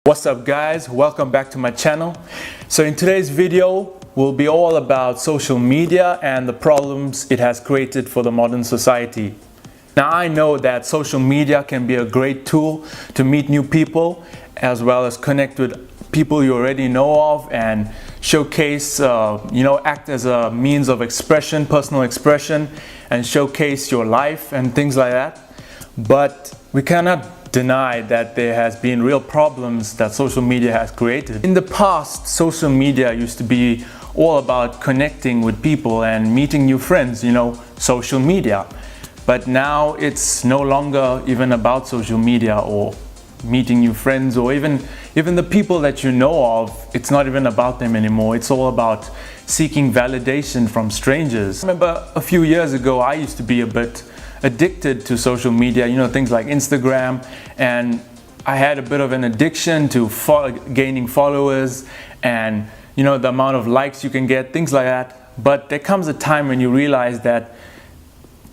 What's up guys, welcome back to my channel. So in today's video will be all about social media and the problems it has created for the modern society. Now I know that social media can be a great tool to meet new people as well as connect with people you already know of and showcase, act as a means of expression, personal expression, and showcase your life and things like that. But we cannot deny that there has been real problems that social media has created. In the past, social media used to be all about connecting with people and meeting new friends, social media. But now it's no longer even about social media or meeting new friends or even the people that you know of. It's not even about them anymore. It's all about seeking validation from strangers. I remember a few years ago, I used to be a bit addicted to social media, things like Instagram, and I had a bit of an addiction to gaining followers and the amount of likes you can get, things like that. But there comes a time when you realize that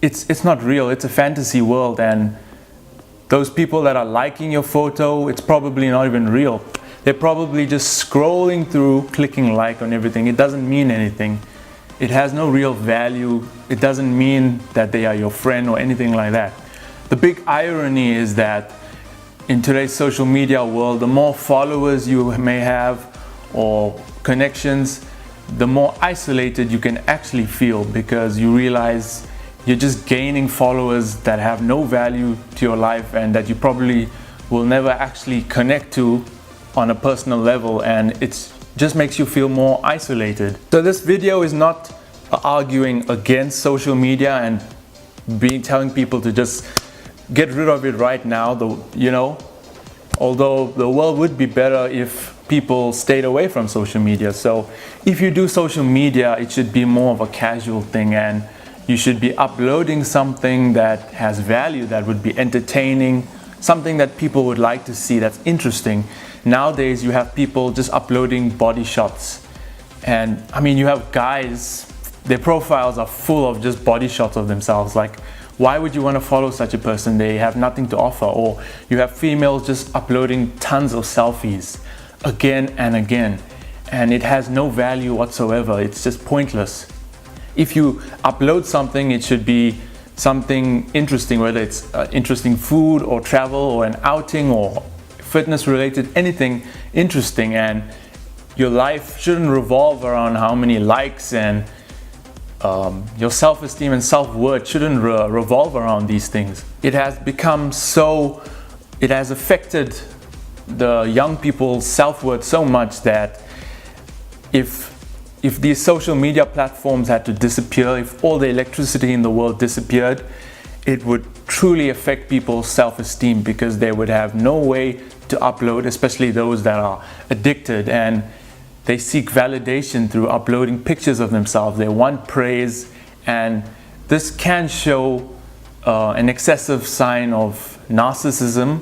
it's not real, it's a fantasy world, and those people that are liking your photo, it's probably not even real. They're probably just scrolling through, clicking like on everything. It doesn't mean anything. It has no real value. It doesn't mean that they are your friend or anything like that. The big irony is that in today's social media world, the more followers you may have or connections, the more isolated you can actually feel, because you realize you're just gaining followers that have no value to your life and that you probably will never actually connect to on a personal level, and it just makes you feel more isolated. So this video is not arguing against social media and telling people to just get rid of it right now, although the world would be better if people stayed away from social media. So if you do social media, it should be more of a casual thing, and you should be uploading something that has value, that would be entertaining, something that people would like to see, that's interesting. Nowadays you have people just uploading body shots, and you have guys, their profiles are full of just body shots of themselves. Like, why would you want to follow such a person? They have nothing to offer. Or you have females just uploading tons of selfies again and again, and it has no value whatsoever. It's just pointless. If you upload something, it should be something interesting, whether it's interesting food or travel or an outing or fitness related, anything interesting. And your life shouldn't revolve around how many likes, and your self-esteem and self-worth shouldn't revolve around these things. It has become it has affected the young people's self-worth so much that if these social media platforms had to disappear, if all the electricity in the world disappeared, it would truly affect people's self-esteem, because they would have no way to upload, especially those that are addicted and they seek validation through uploading pictures of themselves. They want praise, and this can show an excessive sign of narcissism,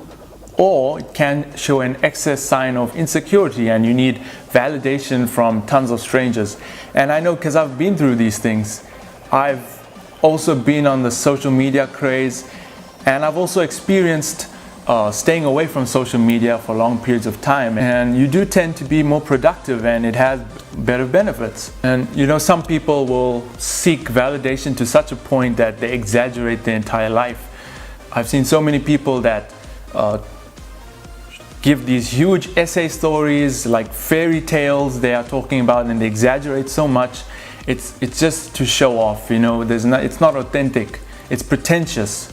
or it can show an excess sign of insecurity, and you need validation from tons of strangers. And I know, because I've been through these things. I've also been on the social media craze, and I've also experienced staying away from social media for long periods of time, and you do tend to be more productive, and it has better benefits. And some people will seek validation to such a point that they exaggerate their entire life. I've seen so many people that give these huge essay stories, like fairy tales they are talking about, and they exaggerate so much. It's just to show off, it's not authentic, it's pretentious.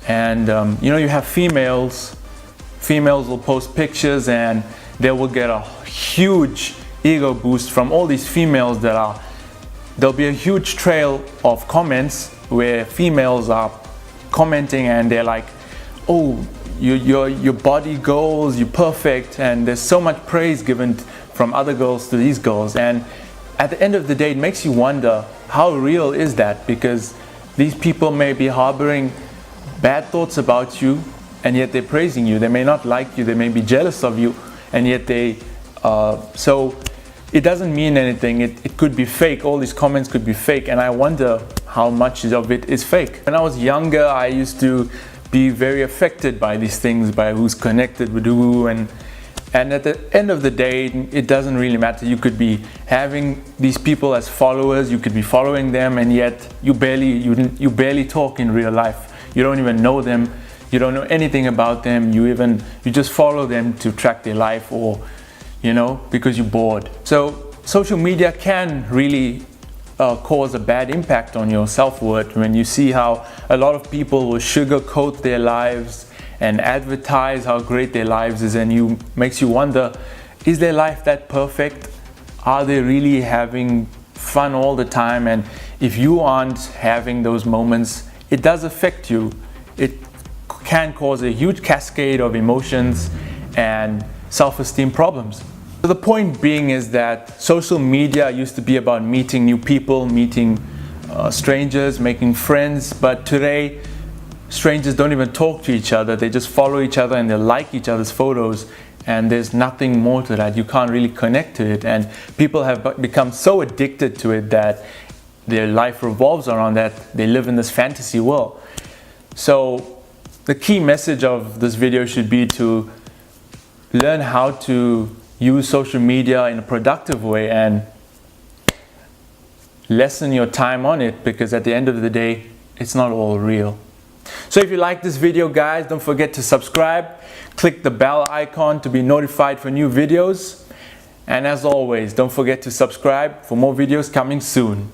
And you have females will post pictures, and they will get a huge ego boost from all these females there'll be a huge trail of comments where females are commenting, and they're like, oh, your body goals, you're perfect, and there's so much praise given from other girls to these girls. And at the end of the day, it makes you wonder, how real is that? Because these people may be harboring bad thoughts about you, and yet they're praising you. They may not like you, they may be jealous of you, and yet so it doesn't mean anything. It could be fake. All these comments could be fake, and I wonder how much of it is fake. When I was younger, I used to be very affected by these things, by who's connected with who, and And at the end of the day, it doesn't really matter. You could be having these people as followers, you could be following them, and yet you barely talk in real life. You don't even know them, you don't know anything about them, you just follow them to track their life, or because you're bored. So social media can really cause a bad impact on your self-worth when you see how a lot of people will sugarcoat their lives and advertise how great their lives is, and makes you wonder, is their life that perfect? Are they really having fun all the time? And if you aren't having those moments, it does affect you. It can cause a huge cascade of emotions and self-esteem problems. So the point being is that social media used to be about meeting new people, meeting strangers, making friends, but today strangers don't even talk to each other. They just follow each other and they like each other's photos, and there's nothing more to that. You can't really connect to it, and people have become so addicted to it that their life revolves around that. They live in this fantasy world. So the key message of this video should be to learn how to use social media in a productive way and lessen your time on it, because at the end of the day, it's not all real. So if you like this video, guys, don't forget to subscribe, click the bell icon to be notified for new videos, and as always, don't forget to subscribe for more videos coming soon.